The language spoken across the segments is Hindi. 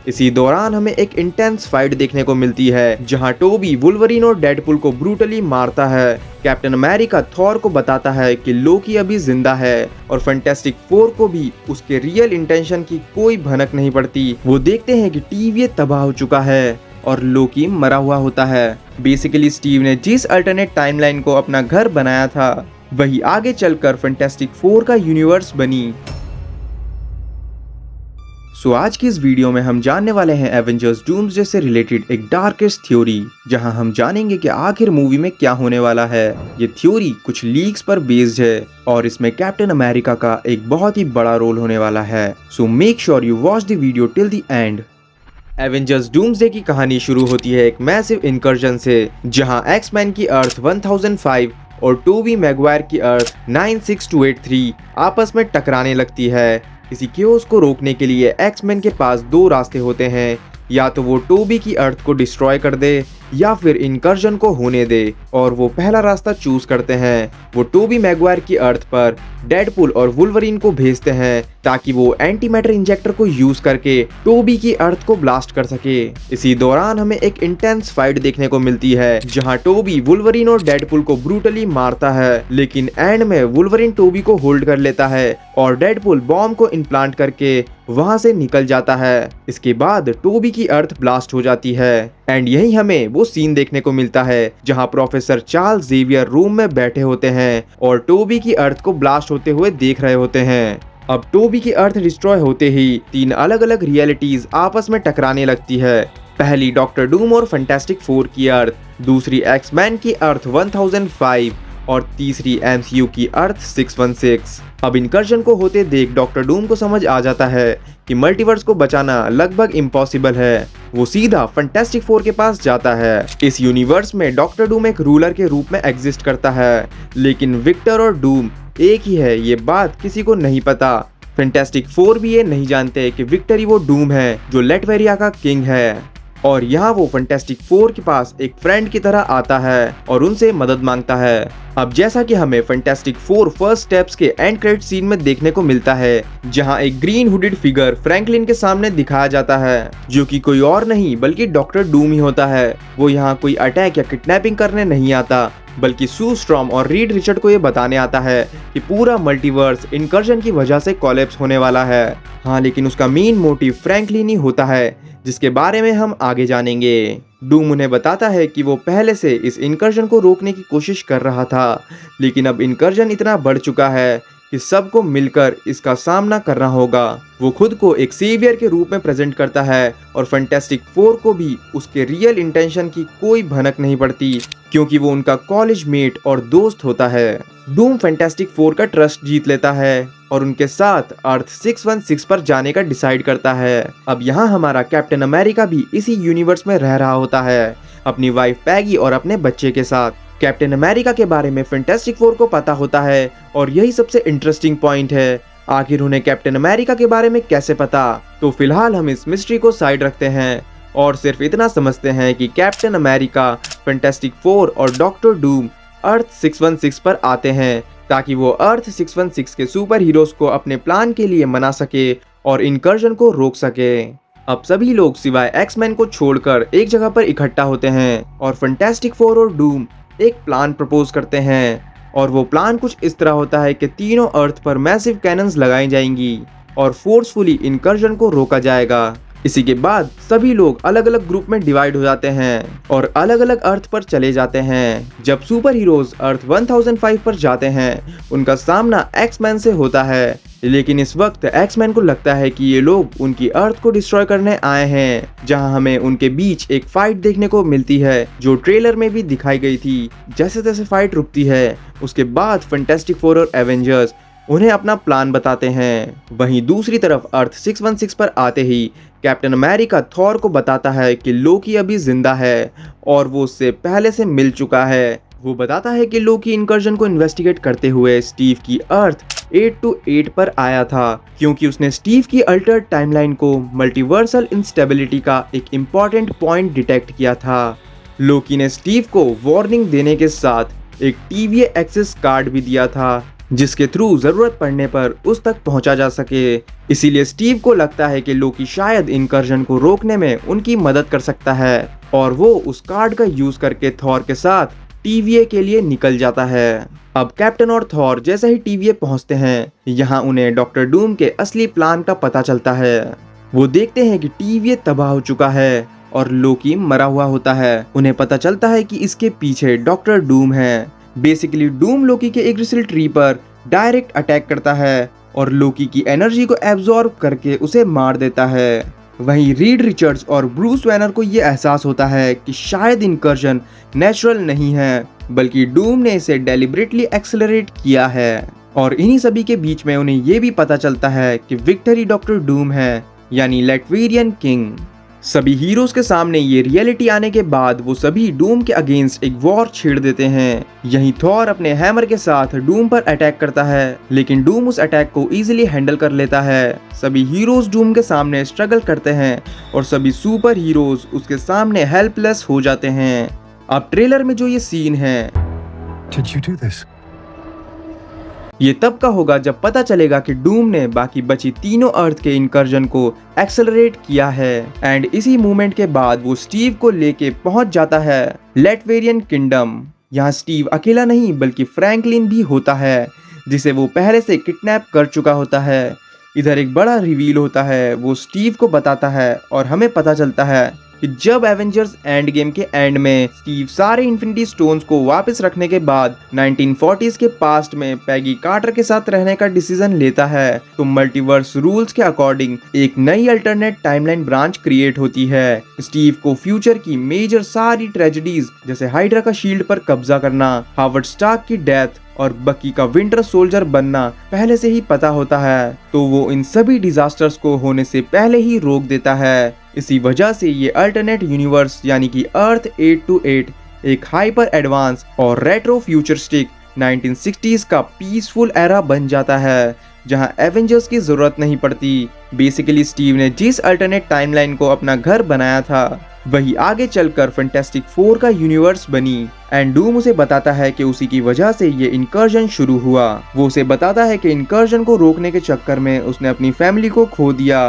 इसी दौरान हमें एक इंटेंस फाइट देखने को मिलती है जहां टोबी वुल्वरीन और डेडपुल को ब्रूटली मारता है। कैप्टन अमेरिका थॉर को बताता है कि लोकी अभी जिंदा है और फैंटास्टिक फोर को भी उसके रियल इंटेंशन की कोई भनक नहीं पड़ती। वो देखते हैं कि टीवी तबाह हो चुका है और लोकी मरा हुआ होता है। बेसिकली स्टीव ने जिस अल्टरनेट टाइमलाइन को अपना घर बनाया था वही आगे चलकर फैंटास्टिक फोर का यूनिवर्स बनी। आज की इस वीडियो में हम जानने वाले हैं एवेंजर्स डूम्सडे से रिलेटेड एक डार्केस्ट थ्योरी, जहां हम जानेंगे कि आखिर मूवी में क्या होने वाला है। ये थ्योरी कुछ लीक्स पर बेस्ड है और इसमें कैप्टन अमेरिका का एक बहुत ही बड़ा रोल होने वाला है। So make sure you watch the video till the end. Avengers doomsday की कहानी शुरू होती है एक मैसिव इनकर्जन से, जहां एक्समैन की अर्थ 1005 और टोबी मैगवायर की अर्थ 96283 आपस में टकराने लगती है। इसी केओस को रोकने के लिए एक्समैन के पास दो रास्ते होते हैं, या तो वो टोबी की अर्थ को डिस्ट्रॉय कर दे या फिर इनकर्जन को होने दे, और वो पहला रास्ता चूज करते हैं। वो टोबी मैगवायर की अर्थ पर डेडपुल और वुल्वरीन को भेजते हैं ताकि वो एंटी मैटर इंजेक्टर को यूज करके टोबी की अर्थ को ब्लास्ट कर सके। इसी दौरान हमें एक इंटेंस फाइट देखने को मिलती है जहां टोबी वुल्वरीन और डेडपुल को ब्रूटली मारता है, लेकिन एंड में वुल्वरीन टोबी को होल्ड कर लेता है और डेडपुल बॉम्ब को इम्प्लांट करके वहां से निकल जाता है। इसके बाद टोबी की अर्थ ब्लास्ट हो जाती है एंड यही हमें वो सीन देखने को मिलता है जहां प्रोफेसर चार्ल्स जेवियर रूम में बैठे होते हैं और टोबी की अर्थ को ब्लास्ट होते हुए देख रहे होते हैं। अब टोबी की अर्थ डिस्ट्रॉय होते ही तीन अलग अलग रियलिटीज आपस में टकराने लगती है। पहली डॉक्टर डूम और फैंटास्टिक फोर की अर्थ, दूसरी एक्समैन की अर्थ 1005 और तीसरी एमसीयू की अर्थ 616। अब इनकर्जन को होते देख डॉक्टर डूम को समझ आ जाता है कि मल्टीवर्स को बचाना लगभग इम्पॉसिबल है। वो सीधा फैंटास्टिक फोर के पास जाता है। इस यूनिवर्स में डॉक्टर डूम एक रूलर के रूप में एग्जिस्ट करता है, लेकिन विक्टर और डूम एक ही है, ये बात किसी को नहीं पता। फैंटास्टिक फोर भी ये नहीं जानते कि विक्टर ही वो डूम है जो लेटवेरिया का किंग है। और यहाँ वो फैंटास्टिक फोर के पास एक फ्रेंड की तरह आता है और उनसे मदद मांगता है। अब जैसा कि हमें फैंटास्टिक फोर फर्स्ट स्टेप्स के एंड क्रेडिट सीन में देखने को मिलता है, जहां एक ग्रीन हुडेड फिगर फ्रैंकलिन के सामने दिखाया जाता है, जो कि कोई और नहीं बल्कि डॉक्टर डूम ही होता है। वो यहाँ कोई अटैक या किडनैपिंग करने नहीं आता, बल्कि सू स्ट्रॉम और रीड रिचर्ड को ये बताने आता है कि पूरा मल्टीवर्स इनकर्जन की वजह से कोलैप्स होने वाला है। हाँ, लेकिन उसका मेन मोटिव फ्रैंकलिन ही होता है, जिसके बारे में हम आगे जानेंगे। डूम उन्हें बताता है कि वो पहले से इस इनकर्जन को रोकने की कोशिश कर रहा था, लेकिन अब इनकर्जन इतना बढ़ चुका है कि सबको मिलकर इसका सामना करना होगा। वो खुद को एक सेवियर के रूप में प्रेजेंट करता है और फैंटास्टिक फोर को भी उसके रियल इंटेंशन की कोई भनक नहीं पड़ती, क्योंकि वो उनका कॉलेज मेट और दोस्त होता है। डूम फैंटास्टिक फोर का ट्रस्ट जीत लेता है और उनके साथ अर्थ 616 पर जाने का डिसाइड करता है। अब यहाँ हमारा कैप्टन अमेरिका भी इसी यूनिवर्स में रह रहा होता है, अपनी वाइफ पैगी और अपने बच्चे के साथ। कैप्टन अमेरिका के बारे में फैंटास्टिक फोर को पता होता है और यही सबसे इंटरेस्टिंग पॉइंट है। आखिर उन्हें कैप्टन अमेरिका के बारे में कैसे पता? तो फिलहाल हम इस मिस्ट्री को साइड रखते हैं और सिर्फ इतना समझते हैं कि कैप्टन अमेरिका, फैंटास्टिक फोर और डॉक्टर डूम अर्थ 616 पर आते हैं ताकि वो अर्थ 616 के सुपर हीरोज को अपने प्लान के लिए मना सके और इनकर्जन को रोक सके। अब सभी लोग सिवाय एक्समैन को छोड़कर एक जगह पर इकट्ठा होते हैं और फैंटास्टिक फोर और डूम एक प्लान प्रपोज करते हैं, और वो प्लान कुछ इस तरह होता है कि तीनों अर्थ पर मैसिव कैनन्स लगाई जाएंगी और फोर्सफुली इनकर्जन को रोका जाएगा। इसी के बाद सभी लोग अलग अलग ग्रुप में डिवाइड हो जाते हैं और अलग अलग अर्थ पर चले जाते हैं। जब सुपर हीरोज अर्थ 1005 पर जाते हैं, उनका सामना एक्समैन से होता है, लेकिन इस वक्त एक्समैन को लगता है कि ये लोग उनकी अर्थ को डिस्ट्रॉय करने आए हैं, जहां हमें उनके बीच एक फाइट देखने को मिलती है जो ट्रेलर में भी दिखाई गई थी। जैसे तैसे फाइट रुकती है, उसके बाद फैंटास्टिक फोर और एवेंजर्स उन्हें अपना प्लान बताते हैं। वहीं दूसरी तरफ अर्थ 616 पर आते ही कैप्टन अमेरिका थॉर को बताता है कि लोकी अभी जिंदा है और वो उससे पहले से मिल चुका है। वो बताता है कि लोकी इनकर्जन को इन्वेस्टिगेट करते हुए स्टीव की अर्थ 828 पर आया था, क्योंकि उसने स्टीव की अल्टर्ड टाइमलाइन को मल्टीवर्सल इंस्टेबिलिटी का एक इम्पॉर्टेंट पॉइंट डिटेक्ट किया था। लोकी ने स्टीव को वार्निंग देने के साथ एक टीवी एक्सेस कार्ड भी दिया था जिसके थ्रू जरूरत पड़ने पर उस तक पहुंचा जा सके। इसीलिए स्टीव को लगता है कि लोकी शायद इनकर्जन को रोकने में उनकी मदद कर सकता है और वो उस कार्ड का यूज करके थॉर के साथ टीवीए के लिए निकल जाता है। अब कैप्टन और थॉर जैसे ही टीवीए पहुंचते हैं, यहाँ उन्हें डॉक्टर डूम के असली प्लान का पता चलता है। वो देखते हैं कि टीवीए तबाह हो चुका है और लोकी मरा हुआ होता है। उन्हें पता चलता है कि इसके पीछे डॉक्टर डूम है। बेसिकली डूम लोकी के एग्रिसिल ट्री पर डायरेक्ट अटैक करता है और लोकी की एनर्जी को एब्जॉर्ब करके उसे मार देता है। वहीं रीड रिचर्ड्स और ब्रूस वैनर को ये एहसास होता है कि शायद इनकर्जन नेचुरल नहीं है, बल्कि डूम ने इसे डेलिबरेटली एक्सेलरेट किया है। और इन्हीं सभी के बीच में उन्हें ये भी पता चलता है कि विक्टर ही डॉक्टर डूम है, यानी लैटवेरियन किंग। सभी हीरोज के सामने ये रियलिटी आने के बाद वो सभी डूम के अगेंस्ट एक वॉर छेड़ देते हैं। यहीं थॉर अपने हैमर के साथ डूम पर अटैक करता है, लेकिन डूम उस अटैक को इजीली हैंडल कर लेता है। सभी हीरोज डूम के सामने स्ट्रगल करते हैं और सभी सुपर हीरोज उसके सामने हेल्पलेस हो जाते हैं। अब ट्रेलर में जो ये सीन है, Did you do this? ये तब का होगा जब पता चलेगा कि डूम ने बाकी बची तीनों अर्थ के इनकर्जन को एक्सेलरेट किया है। एंड इसी मूवमेंट के बाद वो स्टीव को लेके पहुंच जाता है लैटवेरियन किंगडम। यहाँ स्टीव अकेला नहीं बल्कि फ्रैंकलिन भी होता है, जिसे वो पहले से किडनैप कर चुका होता है। इधर एक बड़ा रिवील होता है, वो स्टीव को बताता है और हमें पता चलता है कि जब एवेंजर्स एंड गेम के एंड में स्टीव सारे इन्फिनिटी स्टोन्स को वापस रखने के बाद 1940s के पास्ट में पैगी कार्टर के साथ रहने का डिसीजन लेता है, तो मल्टीवर्स रूल्स के अकॉर्डिंग एक नई अल्टरनेट टाइमलाइन ब्रांच क्रिएट होती है। स्टीव को फ्यूचर की मेजर सारी ट्रेजेडीज जैसे हाइड्रा का शील्ड पर कब्जा करना, हावर्ड स्टार्क की डेथ और बकी का विंटर सोल्जर बनना पहले से ही पता होता है, तो वो इन सभी डिजास्टर्स को होने से पहले ही रोक देता है। इसी वजह से ये अल्टरनेट यूनिवर्स यानी कि अर्थ 828 एक हाइपर एडवांस और रेट्रो फ्यूचरिस्टिक 1960s का पीसफुल एरा बन जाता है, जहां एवेंजर्स की जरूरत नहीं पड़ती। बेसिकली स्टीव ने जिस अल्टरनेट टाइमलाइन को अपना घर बनाया था, वही आगे चलकर फैंटास्टिक फोर का यूनिवर्स बनी। एंड डूम उसे बताता है कि उसी की वजह से ये इनकर्जन शुरू हुआ। वो उसे बताता है कि इनकर्जन को रोकने के चक्कर में उसने अपनी फैमिली को खो दिया।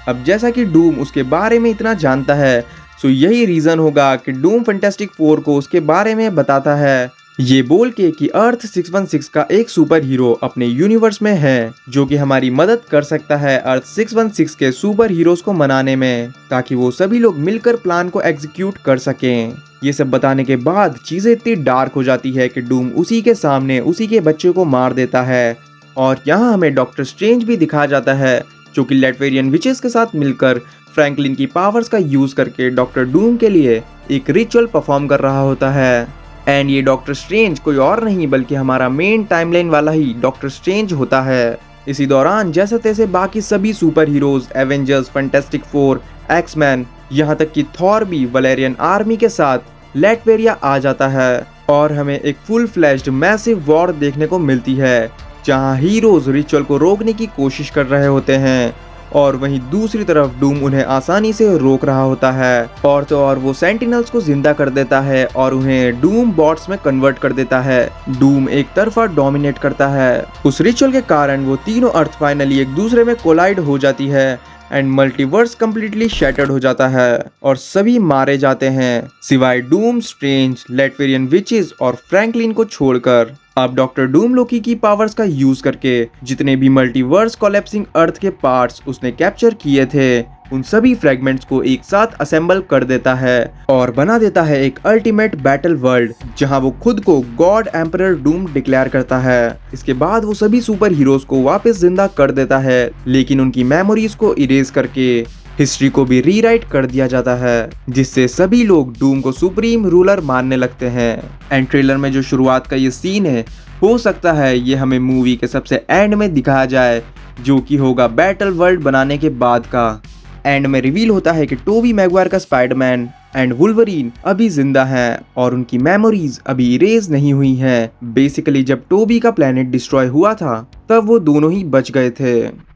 अब जैसा कि डूम उसके बारे में इतना जानता है, सो यही रीजन होगा कि डूम फैंटास्टिक फोर को उसके बारे में बताता है, ये बोल के कि अर्थ 616 का एक सुपर हीरो अपने यूनिवर्स में है जो कि हमारी मदद कर सकता है अर्थ 616 के सुपर हीरोज को मनाने में, ताकि वो सभी लोग मिलकर प्लान को एग्जीक्यूट कर सकें। ये सब बताने के बाद चीजें इतनी डार्क हो जाती है कि डूम उसी के सामने उसी के बच्चे को मार देता है। और यहाँ हमें डॉक्टर स्ट्रेंज भी दिखाया जाता है, जो कि लैटवेरियन विचेस के साथ मिलकर फ्रैंकलिन की पावर्स का यूज करके डॉक्टर डूम के लिए एक रिचुअल परफॉर्म कर रहा होता है। एंड ये डॉक्टर स्ट्रेंज कोई और नहीं बल्कि हमारा मेन टाइमलाइन वाला ही डॉक्टर स्ट्रेंज होता है। इसी दौरान जैसे तैसे बाकी सभी super heroes, Avengers, Fantastic Four, X Men, यहाँ तक कि थॉर भी वलेरियन आर्मी के साथ लैटवेरिया आ जाता है और हमें एक फुल फ्लैश्ड मैसिव वॉर देखने को मिलती है, जहाँ हीरोज रिचुअल को रोकने की कोशिश कर रहे होते हैं और वहीं दूसरी तरफ डूम उन्हें आसानी से रोक रहा होता है। और तो और वो सेंटिनल्स को जिंदा कर देता है और उन्हें डूम बॉट्स में कन्वर्ट कर देता है। डूम एक तरफा डोमिनेट करता है। उस रिचुअल के कारण वो तीनों अर्थ फाइनली एक दूसरे में कोलाइड हो जाती है एंड मल्टीवर्स कंप्लीटली शैटर्ड हो जाता है और सभी मारे जाते हैं सिवाय डूम, स्ट्रेंज, लैटवेरियन विचेस और फ्रैंकलिन को छोड़कर। अब डॉक्टर डूम लोकी की पावर्स का यूज करके जितने भी मल्टीवर्स कोलैप्सिंग अर्थ के पार्ट्स उसने कैप्चर किए थे, उन सभी फ्रेगमेंट्स को एक साथ असेंबल कर देता है और बना देता है एक अल्टीमेट बैटल वर्ल्ड, जहां वो खुद को गॉड एम्परर डूम डिक्लेयर करता है। इसके बाद वो सभी सुपर हीरोज को वापस जिंदा कर देता है, लेकिन उनकी मेमोरीज को इरेज करके हिस्ट्री को भी रीराइट कर दिया जाता है, जिससे सभी लोग डूम को सुप्रीम रूलर मानने लगते हैं। एंड ट्रेलर में जो शुरुआत का ये सीन है, हो सकता है ये हमें मूवी के सबसे एंड में दिखाया जाए, जो कि होगा बैटल वर्ल्ड बनाने के बाद का। एंड में रिवील होता है कि टोबी मैगवायर का स्पाइडरमैन एंड वुल्वरीन अभी जिंदा हैं और उनकी मेमोरीज अभी इरेज नहीं हुई हैं। बेसिकली जब टोबी का प्लेनेट डिस्ट्रॉय हुआ था, तब वो दोनों ही बच गए थे।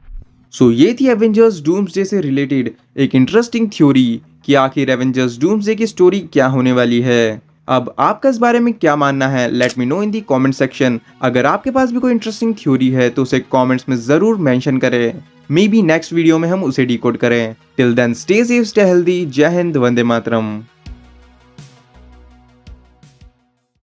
सो ये थी एवेंजर्स डूम्सडे से रिलेटेड एक इंटरेस्टिंग थ्योरी कि आखिर एवेंजर्स डूम्सडे की स्टोरी क्या होने वाली है। अब आपका इस बारे में क्या मानना है, लेट मी नो इन दी कमेंट सेक्शन। अगर आपके पास भी कोई इंटरेस्टिंग थ्योरी है तो उसे कमेंट्स में जरूर मेंशन करें, मे बी नेक्स्ट वीडियो में हम उसे डिकोड करें। Till then stay safe, stay healthy, जय हिंद, वंदे मातरम।